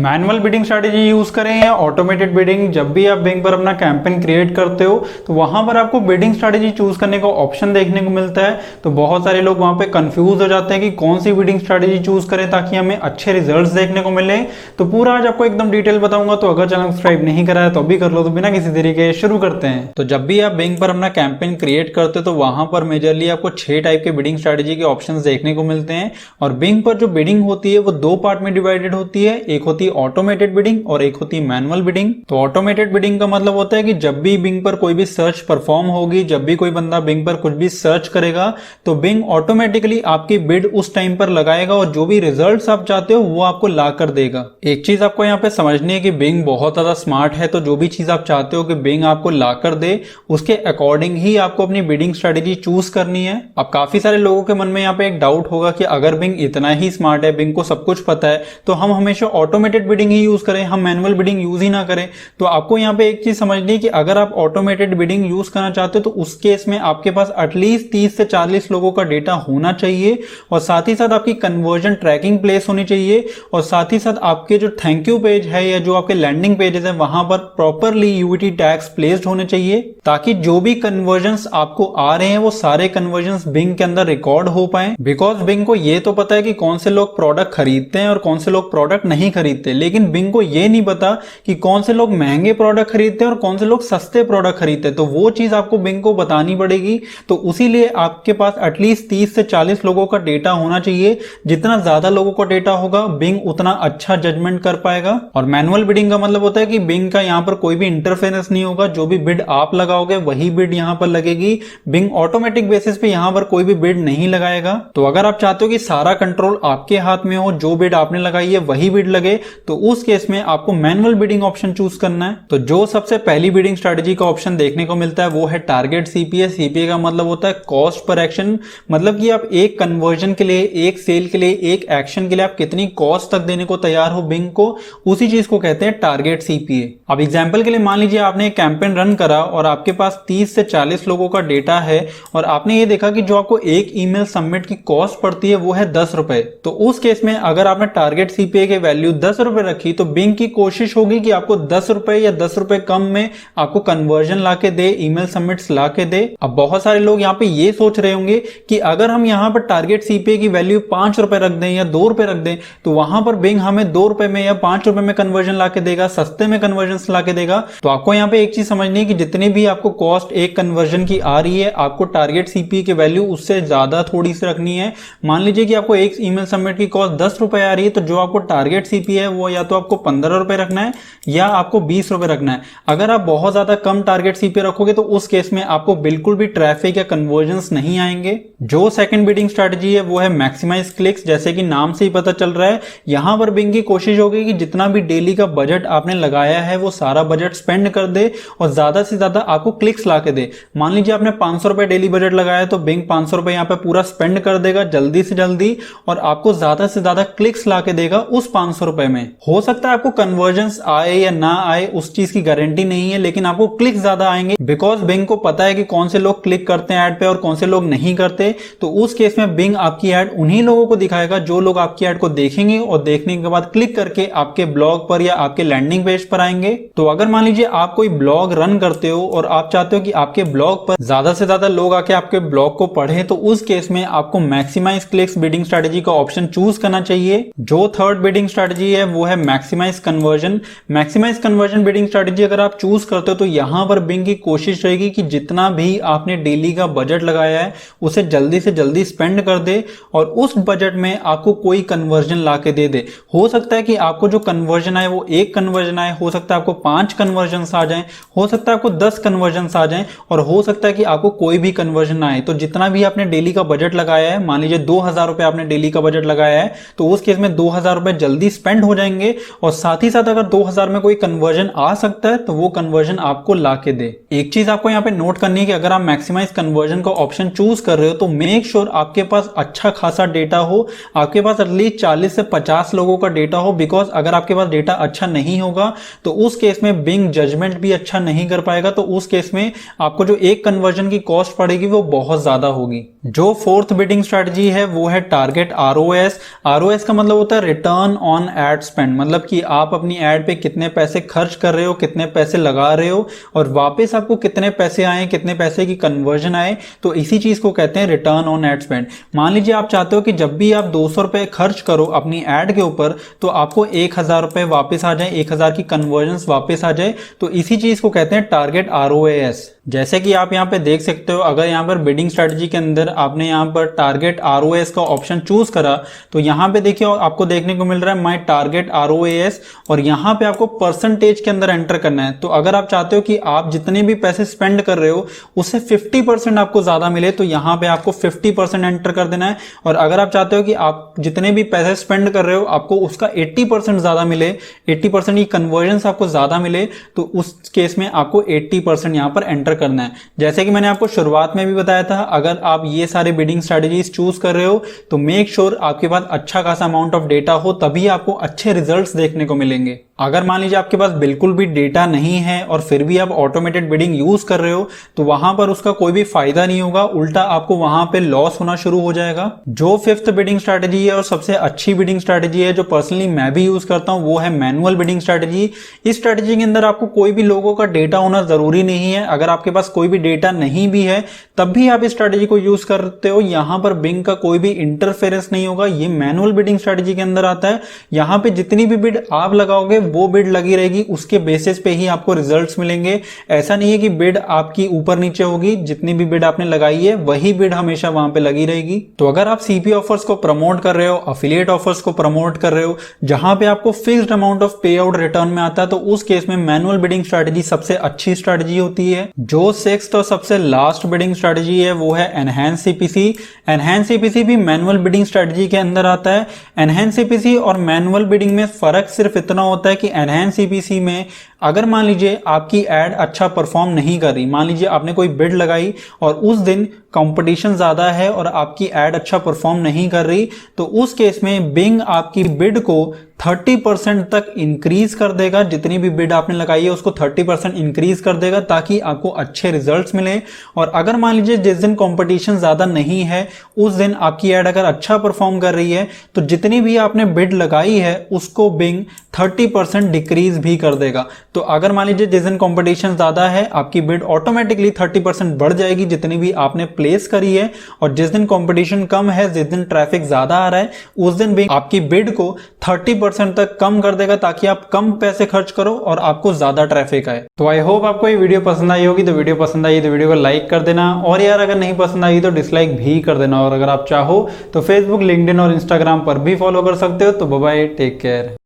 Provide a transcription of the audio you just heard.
Manual bidding strategy use करें या automated bidding, जब भी आप बिंग पर अपना कैंपेन क्रिएट करते हो तो वहां पर आपको बिडिंग स्ट्रैटेजी चूज करने का ऑप्शन देखने को मिलता है। तो बहुत सारे लोग वहां पे कंफ्यूज हो जाते हैं कि कौन सी बिडिंग स्ट्रैटेजी चूज करें ताकि हमें अच्छे रिजल्ट्स देखने को मिले। तो पूरा आज आपको एकदम डिटेल बताऊंगा, तो अगर चैनल सब्सक्राइब नहीं करा है तो अभी कर लो। तो बिना किसी देरी के शुरू करते हैं। तो जब भी आप बिंग पर अपना कैंपेन क्रिएट करते हो तो वहां पर मेजरली आपको 6 टाइप के बिडिंग स्ट्रैटेजी के ऑप्शंस देखने को मिलते हैं। और बिंग पर जो बिडिंग होती है वो 2 पार्ट में डिवाइडेड होती है, एक होती है ऑटोमेटेड बिडिंग और एक होती है मैनुअल बिडिंग। तो ऑटोमेटेड बिडिंग का मतलब होता है कि जब भी बिंग पर कोई भी सर्च परफॉर्म होगी, जब भी कोई बंदा बिंग पर कुछ भी सर्च करेगा तो बिंग ऑटोमेटिकली आपकी बिड उस टाइम पर लगाएगा और जो भी रिजल्ट्स आप चाहते हो वो आपको ला कर देगा। एक चीज आपको यहाँ पे समझनी है कि बिंग बहुत ज्यादा स्मार्ट है, तो जो भी चीज आप चाहते हो कि बिंग आपको ला कर दे उसके अकॉर्डिंग ही आपको अपनी बिडिंग स्ट्रेटेजी चूज करनी है। अब काफी सारे लोगों के मन में यहाँ पे एक डाउट होगा कि अगर बिंग इतना ही स्मार्ट है, बिंग को सब कुछ पता है, तो हम हमेशा ऑटोमेटेड बिडिंग ही यूज करें, हम मैनुअल बिडिंग यूज ही ना करें। तो आपको यहाँ पे एक चीज समझनी है कि अगर आप ऑटोमेटेड बिडिंग यूज करना चाहते हो तो उस केस में आपके पास एटलीस्ट 30 से 40 लोगों का डेटा होना चाहिए और साथ ही साथ आपकी कन्वर्जन ट्रैकिंग प्लेस होनी चाहिए और साथ ही साथ आपके जो थैंक यू पेज है या जो आपके लैंडिंग पेजेस है वहां पर प्रॉपरली यूवीटी टैग्स प्लेस्ड होने चाहिए, ताकि जो भी कन्वर्जन्स आपको आ रहे हैं वो सारे कन्वर्जन्स बिंग के अंदर रिकॉर्ड हो पाए। बिकॉज बिंग को ये तो पता है कि कौन से लोग प्रोडक्ट खरीदते हैं और कौन से लोग प्रोडक्ट नहीं खरीदते, लेकिन बिंग को ये नहीं पता कि कौन से लोग महंगे प्रोडक्ट खरीदते हैं और कौन से लोग सस्ते प्रोडक्ट खरीदते हैं। तो वो चीज आपको बिंग को बतानी पड़ेगी। तो उसी लिए आपके पास एटलीस्ट 30 से 40 लोगों का डेटा होना चाहिए। जितना ज्यादा लोगों का डेटा होगा बिंग उतना अच्छा जजमेंट कर पाएगा। और मैनुअल बिडिंग का मतलब होता है कि बिंग का यहाँ पर कोई भी इंटरफेरेंस नहीं होगा, जो भी बिड आप लगाओगे वही बिड यहाँ पर लगेगी। बिंग ऑटोमेटिक बेसिस पे यहाँ पर कोई भी बिड नहीं लगाएगा। तो अगर आप चाहते हो कि सारा कंट्रोल आपके हाथ में हो, जो बिड आपने लगाई है वही बिड लगे, तो उस केस में आपको मैनुअल बिडिंग ऑप्शन चूज करना है। तो जो सबसे पहली बिडिंग स्ट्रेटेजी का ऑप्शन देखने को मिलता है वो है टारगेट सीपीए। सीपीए का मतलब होता है कॉस्ट पर एक्शन, मतलब कि आप एक कन्वर्जन के लिए, एक सेल के लिए, एक एक्शन के लिए आप कितनी कॉस्ट तक देने को तैयार हो बिंग को, उसी चीज को कहते हैं टारगेट सीपीए। अब एग्जांपल के लिए मान लीजिए आपने एक कैंपेन रन करा और आपके पास 30 से 40 लोगों का डेटा है और आपने ये देखा कि जो आपको एक ईमेल सबमिट की कॉस्ट पड़ती है वो है 10 रुपए। तो उस केस में अगर आपने टारगेट सीपीए की वैल्यू 10 रुपए रखी तो बिंग की कोशिश होगी कि आपको 10 रुपए या 10 रुपए कम में आपको कन्वर्जन लाके दे, ईमेल सबमिट्स लाके दे। अब बहुत सारे लोग यहाँ पे ये सोच रहे होंगे कि अगर हम यहाँ पर टारगेट सीपीए की वैल्यू 5 रुपए रख दें या 2 रुपए रख दें तो वहां पर बिंग हमें 2 रुपए में या 5 रुपए में कन्वर्जन लाके देगा, सस्ते में कन्वर्जन लाके देगा। तो आपको यहाँ पे एक चीज समझनी है कि जितनी भी आपको कॉस्ट एक कन्वर्जन की आ रही है, आपको टारगेट सीपीए की वैल्यू उससे ज्यादा थोड़ी सी रखनी है। मान लीजिए कि आपको एक ईमेल सबमिट की कॉस्ट 10 रुपए आ रही है, तो जो आपको टारगेट सीपीए है वो या तो आपको 15 रुपए रखना है या आपको 20 रुपए रखना है। अगर आप बहुत ज्यादा कम टारगेट सीपीए रखोगे तो उस केस में आपको बिल्कुल भी ट्रैफिक या कन्वर्जन्स नहीं आएंगे। जो सेकंड बिडिंग स्ट्रेटजी है वो है मैक्सिमाइज क्लिक्स। जैसे कि नाम से ही पता चल रहा है, यहां पर बिंग की कोशिश होगी कि जितना भी डेली का बजट आपने लगाया है वो सारा बजट स्पेंड कर दे और ज्यादा से ज्यादा आपको क्लिक्स ला के दे। मान लीजिए आपने 500 रुपए डेली बजट लगाया तो बिंग 500 रुपए यहाँ पे पूरा स्पेंड कर देगा जल्दी से जल्दी और आपको ज्यादा से ज्यादा क्लिक्स ला के देगा उस 500 रुपए में। हो सकता है आपको कन्वर्जन्स आए या ना आए उस चीज की गारंटी नहीं है, लेकिन आपको क्लिक्स ज्यादा आएंगे बिकॉज बिंग को पता है कि कौन से लोग क्लिक करते हैं ऐड पे और कौन से लोग नहीं करते। तो उस केस में बिंग आपकी ऐड उन्हीं लोगों को दिखाएगा जो लोग आपकी ऐड को देखेंगे और देखने के बाद क्लिक करके आपके ब्लॉग पर या आपके लैंडिंग पेज पर आएंगे। तो अगर मान लीजिए आप कोई ब्लॉग रन करते हो और आप चाहते हो कि आपके ब्लॉग पर ज्यादा से ज्यादा लोग आके आपके ब्लॉग को पढ़ें, तो उस केस में आपको मैक्सिमाइज क्लिक्स बिडिंग स्ट्रेटेजी का ऑप्शन चूज करना चाहिए। जो थर्ड बिडिंग स्ट्रेटेजी है वो है maximise conversion. Maximise conversion bidding strategy अगर आप चूज करते हो तो यहां पर बिंग की कोशिश रहेगी कि जितना भी आपने डेली का बजट लगाया है उसे जल्दी से जल्दी स्पेंड कर दे और उस बजट में आपको कोई कन्वर्जन ला के दे। हो सकता है कि आपको जो कन्वर्जन आए वो एक कन्वर्जन आए, हो सकता है आपको 5 कन्वर्जन आ जाए, हो सकता है आपको 10 कन्वर्जन आ जाए और हो सकता है कि आपको कोई भी कन्वर्जन आए। तो जितना भी आपने डेली का बजट लगाया है, मान लीजिए 2000 रुपए आपने डेली का बजट लगाया है, तो उस केस में 2000 रुपए जल्दी स्पेंड हो जाएंगे और साथ ही साथ अगर 2000 में कोई कन्वर्जन आ सकता है तो वो कन्वर्जन आपको ला के दे। एक चीज आपको यहाँ पे नोट करनी है कि अगर आप मैक्सिमाइज कन्वर्जन का ऑप्शन चूज कर रहे हो तो मेक श्योर आपके पास अच्छा खासा डेटा हो, आपके पास एटलीस्ट 40 से 50 लोगों का डेटा हो। बिकॉज अगर आपके पास डेटा अच्छा नहीं होगा तो उस केस में बिंग जजमेंट भी अच्छा नहीं कर पाएगा। तो उस केस में आपको जो एक कन्वर्जन की कॉस्ट पड़ेगी वो बहुत ज्यादा होगी। जो फोर्थ बिडिंग स्ट्रैटेजी है वो है टारगेट आरओएस। आरओएस का मतलब होता है रिटर्न ऑन एड स्पेंड, मतलब कि आप अपनी एड पे कितने पैसे खर्च कर रहे हो, कितने पैसे लगा रहे हो और वापस आपको कितने पैसे आए, कितने पैसे की कन्वर्जन आए। तो इसी चीज को कहते हैं रिटर्न ऑन एड स्पेंड। मान लीजिए आप चाहते हो कि जब भी आप 200 रुपए खर्च करो अपनी एड के ऊपर तो आपको 1000 रुपए वापस आ जाए, 1000 की कन्वर्जन वापस आ जाए। तो इसी चीज को कहते हैं टारगेट आरओएस। जैसे कि आप यहाँ पे देख सकते हो, अगर यहाँ पर बिडिंग स्ट्रेटजी के अंदर आपने यहाँ पर टारगेट आरओएस का ऑप्शन चूज करा तो यहाँ पे देखिए आपको देखने को मिल रहा है माय टारगेट आरओएस और यहाँ पे आपको परसेंटेज के अंदर एंटर करना है। तो अगर आप चाहते हो कि आप जितने भी पैसे स्पेंड कर रहे हो उससे 50% आपको ज्यादा मिले तो यहाँ पे आपको 50% एंटर कर देना है। और अगर आप चाहते हो कि आप जितने भी पैसे स्पेंड कर रहे हो आपको उसका 80% ज्यादा मिले, 80% की कन्वर्जन आपको ज्यादा मिले, तो उस केस में आपको 80% यहाँ पर एंटर करना है। जैसे कि मैंने आपको शुरुआत में भी बताया था, अगर आप ये सारे बिडिंग स्ट्रेटजीज चूज कर रहे हो तो मेक श्योर आपके पास अच्छा खासा अमाउंट ऑफ डेटा हो, तभी आपको अच्छे रिजल्ट्स देखने को मिलेंगे। अगर मान लीजिए आपके पास बिल्कुल भी डेटा नहीं है और फिर भी आप ऑटोमेटेड बिडिंग यूज कर रहे हो तो वहां पर उसका कोई भी फायदा नहीं होगा, उल्टा आपको वहां पे लॉस होना शुरू हो जाएगा। जो फिफ्थ बिडिंग स्ट्रेटजी है और सबसे अच्छी बिडिंग स्ट्रेटजी है जो पर्सनली मैं भी यूज करता हूं वो है मैनुअल बिडिंग स्ट्रेटजी। इस स्ट्रेटजी के अंदर आपको कोई भी लोगों का डेटा होना जरूरी नहीं है। अगर आपके पास कोई भी डेटा नहीं भी है तब भी आप इस स्ट्रेटजी को यूज करते हो, यहां पर बिंग का कोई भी इंटरफेरेंस नहीं होगा। ये मैनुअल बिडिंग स्ट्रेटजी के अंदर आता है। यहां पे जितनी भी बिड आप लगाओगे वो बिड लगी रहेगी, उसके बेसिस पे ही आपको रिजल्ट्स मिलेंगे। ऐसा नहीं है कि बिड आपकी ऊपर नीचे होगी, जितनी भी बिड आपने लगाई है वही बिड हमेशा वहां पे लगी रहेगी। तो अगर आप सीपी ऑफर्स को प्रमोट कर रहे हो, अफिलिएट ऑफर्स को प्रमोट कर रहे हो जहां पे आपको फिक्स्ड अमाउंट ऑफ पे आउट रिटर्न में आता है तो उस केस में मैनुअल बिडिंग स्ट्रेटजी सबसे अच्छी स्ट्रेटजी होती है। जो सिक्स्थ और सबसे लास्ट बिडिंग स्ट्रेटजी है वो है एनहांस सीपीसी। एनहांस सीपीसी भी मैनुअल बिडिंग स्ट्रेटजी के अंदर आता है। एनहांस सीपीसी और मैनुअल बिडिंग में फर्क सिर्फ इतना होता है कि एनहांस सीपीसी में अगर मान लीजिए आपकी एड अच्छा परफॉर्म नहीं कर रही, मान लीजिए आपने कोई बिड लगाई और उस दिन कंपटीशन ज्यादा है और आपकी एड अच्छा परफॉर्म नहीं कर रही, तो उस केस में बिंग आपकी बिड को 30% तक इंक्रीज कर देगा। जितनी भी बिड आपने लगाई है उसको 30% इंक्रीज कर देगा ताकि आपको अच्छे रिजल्ट्स मिले। और अगर मान लीजिए जिस दिन कंपटीशन ज्यादा नहीं है उस दिन आपकी एड अगर अच्छा परफॉर्म कर रही है तो जितनी भी आपने बिड लगाई है उसको बिंग 30% डिक्रीज भी कर देगा। तो अगर मान लीजिए जिस दिन कंपटीशन ज्यादा है आपकी बिड ऑटोमेटिकली 30% बढ़ जाएगी जितनी भी आपने प्लेस करी है, और जिस दिन कंपटीशन कम है, जिस दिन ट्रैफिक ज्यादा आ रहा है उस दिन भी आपकी बिड को 30% तक कम कर देगा ताकि आप कम पैसे खर्च करो और आपको ज्यादा ट्रैफिक आए। तो आई होप आपको ये वीडियो पसंद आई होगी। तो वीडियो पसंद आई तो वीडियो को लाइक कर देना, और यार अगर नहीं पसंद आई तो डिसलाइक भी कर देना। और अगर आप चाहो तो फेसबुक, लिंक्डइन और इंस्टाग्राम पर भी फॉलो कर सकते हो। तो बाय बाय, टेक केयर।